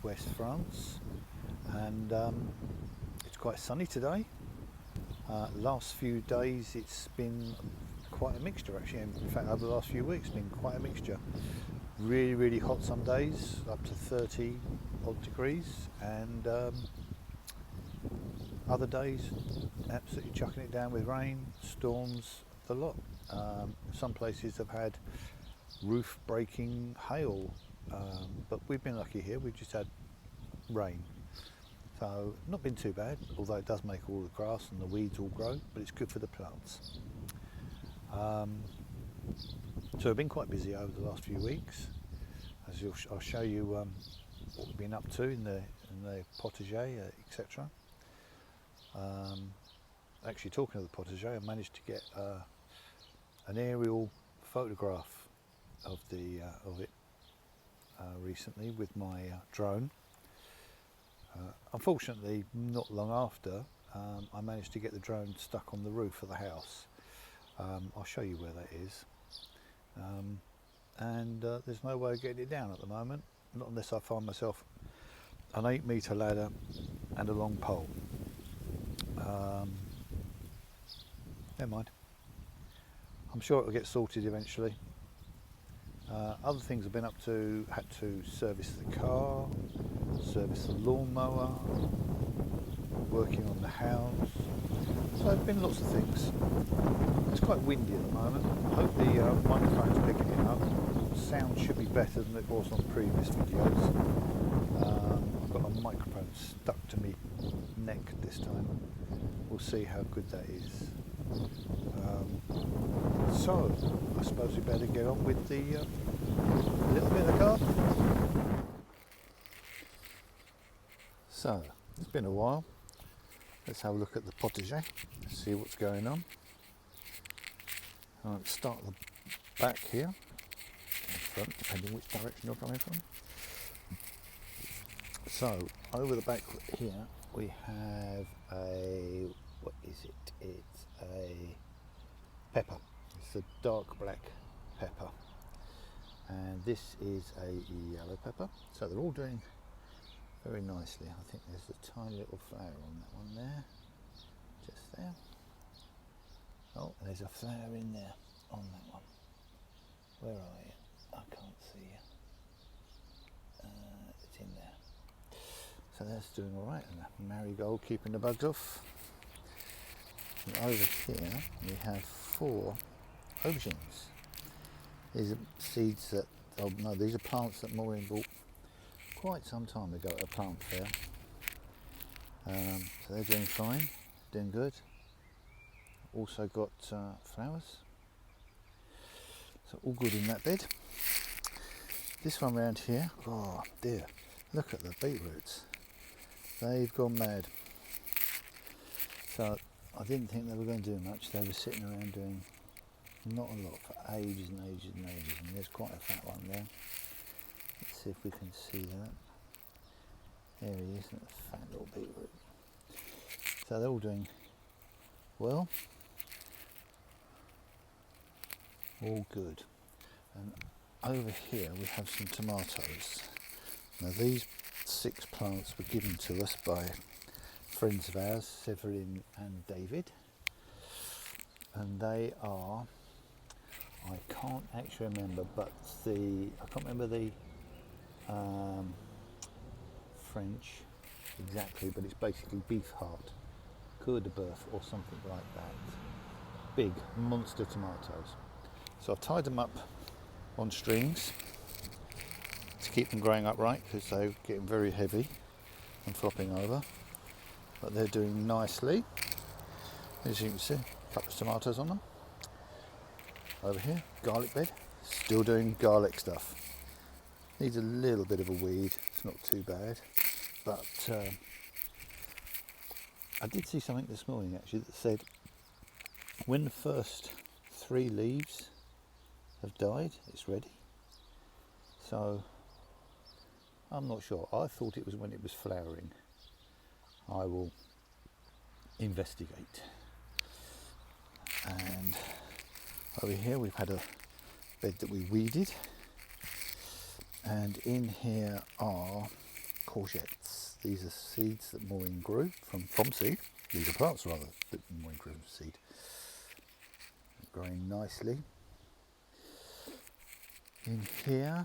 southwest France, and it's quite sunny today. Last few days it's been quite a mixture actually. In fact, over the last few weeks it's been quite a mixture. Really hot some days, up to 30 odd degrees, and other days absolutely chucking it down with rain, storms, the lot. Some places have had roof breaking hail, but we've been lucky here. We've just had rain, so not been too bad, although it does make all the grass and the weeds all grow, but it's good for the plants. So we've been quite busy over the last few weeks. As I'll show you what we've been up to in the potager, etc. Actually, talking of the potager, I managed to get an aerial photograph of it recently with my drone. Unfortunately, not long after, I managed to get the drone stuck on the roof of the house. I'll show you where that is. And there's no way of getting it down at the moment, not unless I find myself an 8-metre ladder and a long pole. Never mind. I'm sure it'll get sorted eventually. Other things I've been up to: had to service the car, service the lawnmower, working on the house. So there's been lots of things. It's quite windy at the moment. I hope the microphone's picking it up. Sound should be better than it was on previous videos. I've got a microphone stuck to my neck this time. We'll see how good that is. So I suppose we better get on with the little bit of garden. So it's been a while. Let's have a look at the potager, see what's going on. I'll start the back here, in front, depending which direction you're coming from. So over the back here we have a, what is it? It's a pepper. It's a dark black pepper, and this is a yellow pepper. So they're all doing very nicely. I think there's a tiny little flower on that one there, just there. Oh, there's a flower in there on that one. Where are you? I can't see you. It's in there. So that's doing all right, and the marigold keeping the bugs off. And over here we have 4 aubergines. These are seeds that, oh no, these are plants that Maureen bought quite some time ago at a plant fair. So they're doing fine, doing good. Also got flowers. So all good in that bed. This one round here, oh dear, look at the beetroots. They've gone mad. So I didn't think they were going to do much. They were sitting around doing not a lot for ages and ages and ages. And there's quite a fat one there. Let's see if we can see that. There he is, a fat little beetroot. So they're all doing well. All good. And over here we have some tomatoes. Now these 6 plants were given to us by friends of ours, Severin and David. And they are, I can't actually remember, but I can't remember the French exactly, but it's basically beef heart, coeur de boeuf or something like that. Big monster tomatoes. So I've tied them up on strings to keep them growing upright, because they're getting very heavy and flopping over, but they're doing nicely. As you can see, a couple of tomatoes on them. Over here, garlic bed, still doing garlic stuff. Needs a little bit of a weed, it's not too bad, but I did see something this morning actually that said when the first 3 leaves have died, it's ready. So I'm not sure. I thought it was when it was flowering. I will investigate. And over here we've had a bed that we weeded, and in here are courgettes. These are seeds that Maureen grew from seed. These are plants rather that Maureen grew from seed. Growing nicely. In here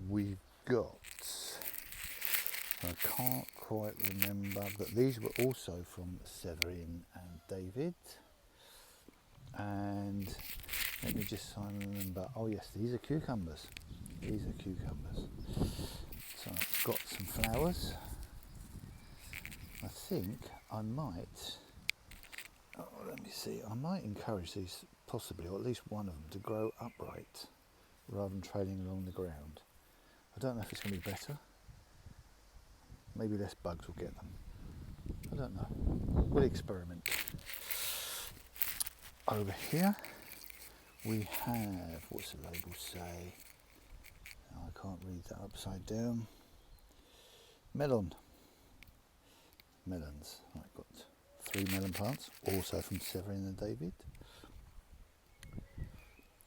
we've got, I can't quite remember, but these were also from Severin and David. And let me just try and remember, oh yes, these are cucumbers. These are cucumbers. So it's got some flowers. I think I might, let me see, I might encourage these possibly, or at least one of them, to grow upright rather than trailing along the ground. I don't know if it's going to be better. Maybe less bugs will get them. I don't know. We'll experiment. Over here we have, what's the label say? Oh, I can't read that upside down. Melons. I've got 3 melon plants, also from Severin and David.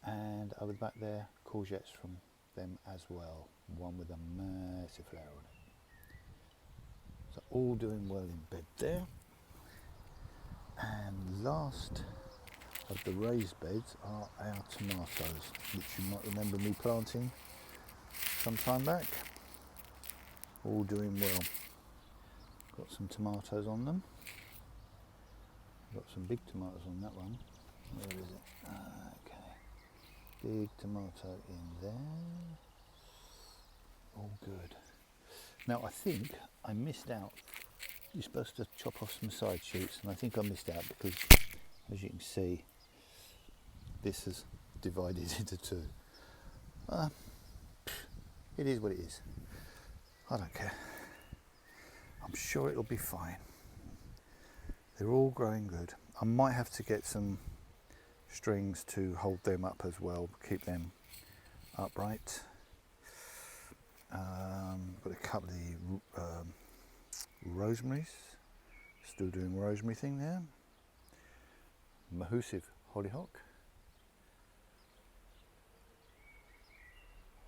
And over the back there, courgettes from them as well. One with a massive flower on it. So all doing well in bed there. And last of the raised beds are our tomatoes, which you might remember me planting some time back. All doing well. Got some tomatoes on them. Got some big tomatoes on that one. Where is it? Okay. Big tomato in there. All good. Now I think I missed out. You're supposed to chop off some side shoots, and I think I missed out because, as you can see, this has divided into 2. It is what it is. I don't care. I'm sure it'll be fine. They're all growing good. I might have to get some strings to hold them up as well, keep them upright. Got a couple of rosemaries, still doing rosemary thing there. Mahusive hollyhock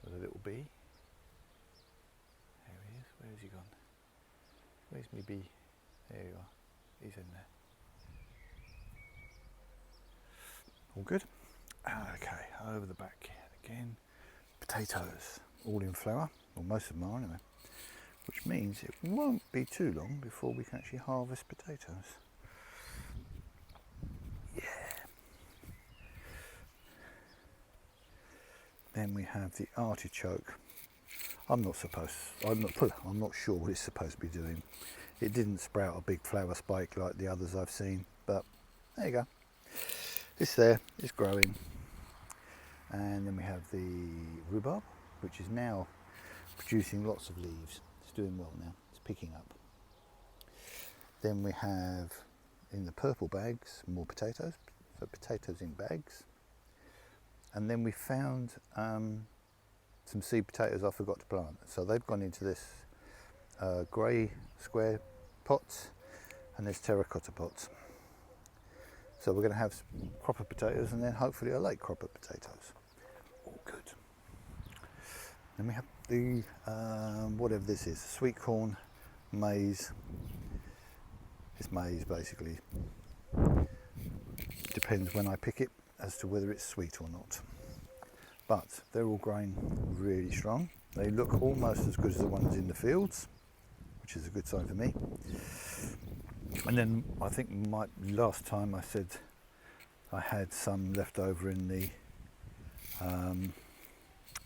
with a little bee. There he is. Where's he gone? Where's me bee? There you are. He's in there. All good. Okay, over the back again. Potatoes, all in flower, or most of them are anyway. Which means it won't be too long before we can actually harvest potatoes. Yeah. Then we have the artichoke. I'm not sure what it's supposed to be doing. It didn't sprout a big flower spike like the others I've seen, but there you go. It's there, it's growing. And then we have the rhubarb, which is now producing lots of leaves. It's doing well now, it's picking up. Then we have, in the purple bags, more potatoes, so potatoes in bags. And then we found some seed potatoes I forgot to plant. So they've gone into this grey square pots, and there's terracotta pots. So we're going to have some crop of potatoes, and then hopefully a late crop of potatoes. All good. Then we have the, whatever this is, sweetcorn, maize. It's maize basically. Depends when I pick it as to whether it's sweet or not. But they're all growing really strong. They look almost as good as the ones in the fields, which is a good sign for me. And then I think last time I said I had some left over in the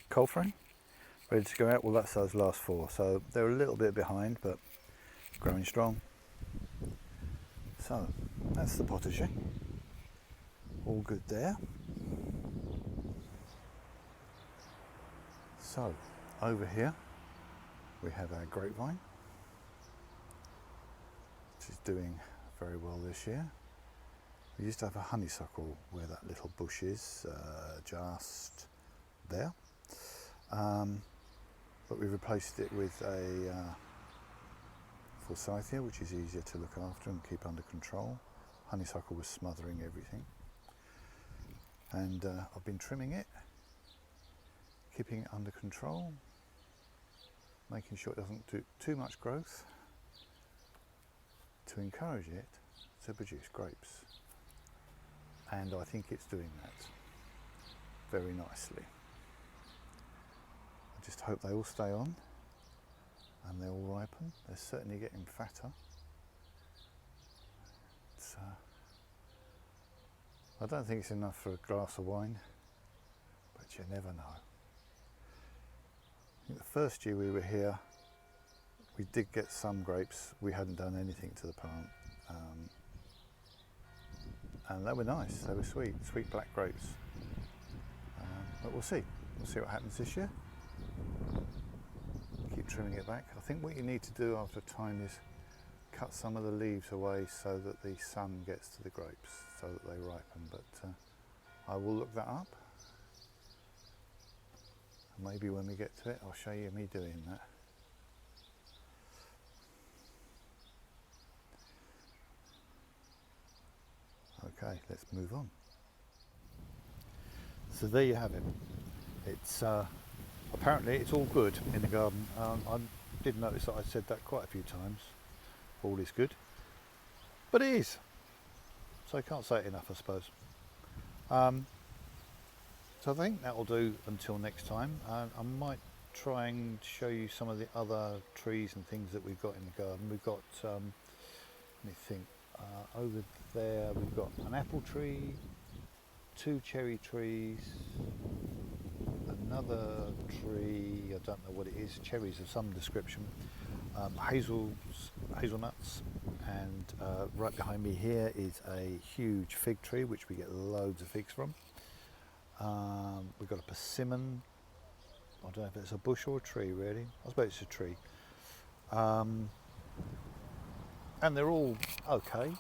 cold frame, ready to go out. Well, that's those last 4. So they're a little bit behind, but growing strong. So that's the potager. All good there. So over here we have our grapevine, which is doing very well this year. We used to have a honeysuckle where that little bush is, just there, but we replaced it with a forsythia, which is easier to look after and keep under control. Honeysuckle was smothering everything, and I've been trimming it, keeping it under control, making sure it doesn't do too much growth to encourage it to produce grapes. And I think it's doing that very nicely. I just hope they all stay on and they all ripen. They're certainly getting fatter. I don't think it's enough for a glass of wine, but you never know. I think the first year we were here, we did get some grapes. We hadn't done anything to the plant. And they were nice, they were sweet black grapes. But we'll see what happens this year. Keep trimming it back. I think what you need to do after time is cut some of the leaves away so that the sun gets to the grapes, so that they ripen. But I will look that up. Maybe when we get to it, I'll show you me doing that. Okay, let's move on. So there you have it. It's apparently it's all good in the garden. I did notice that I said that quite a few times. All is good, but it is. So I can't say it enough, I suppose. So I think that will do until next time. I might try and show you some of the other trees and things that we've got in the garden. We've got, let me think, over there we've got an apple tree, 2 cherry trees, another tree, I don't know what it is, cherries of some description, hazelnuts, and right behind me here is a huge fig tree which we get loads of figs from. We've got a persimmon. I don't know if it's a bush or a tree really. I suppose it's a tree. And they're all okay.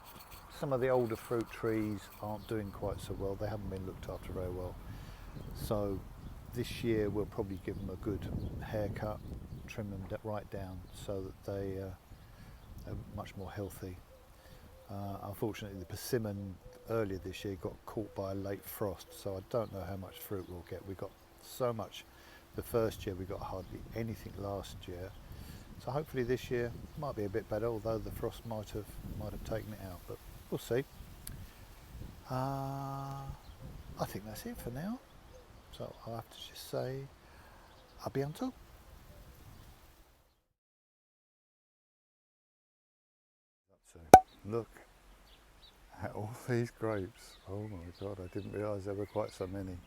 Some of the older fruit trees aren't doing quite so well. They haven't been looked after very well. So this year we'll probably give them a good haircut, trim them right down so that they are much more healthy. Unfortunately the persimmon earlier this year got caught by a late frost, so I don't know how much fruit we'll get. We got so much the first year, we got hardly anything last year. So hopefully this year might be a bit better, although the frost might have taken it out, but we'll see. I think that's it for now. So I'll have to just say à bientôt. So look at all these grapes. Oh my God, I didn't realise there were quite so many.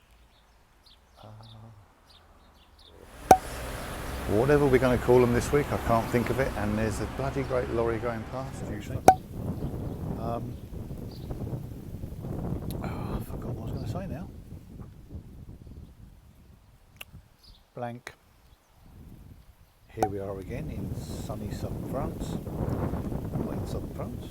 Whatever we're going to call them this week, I can't think of it, and there's a bloody great lorry going past usually. I forgot what I was going to say now. Blank. Here we are again in sunny southern France. Well, in southern France.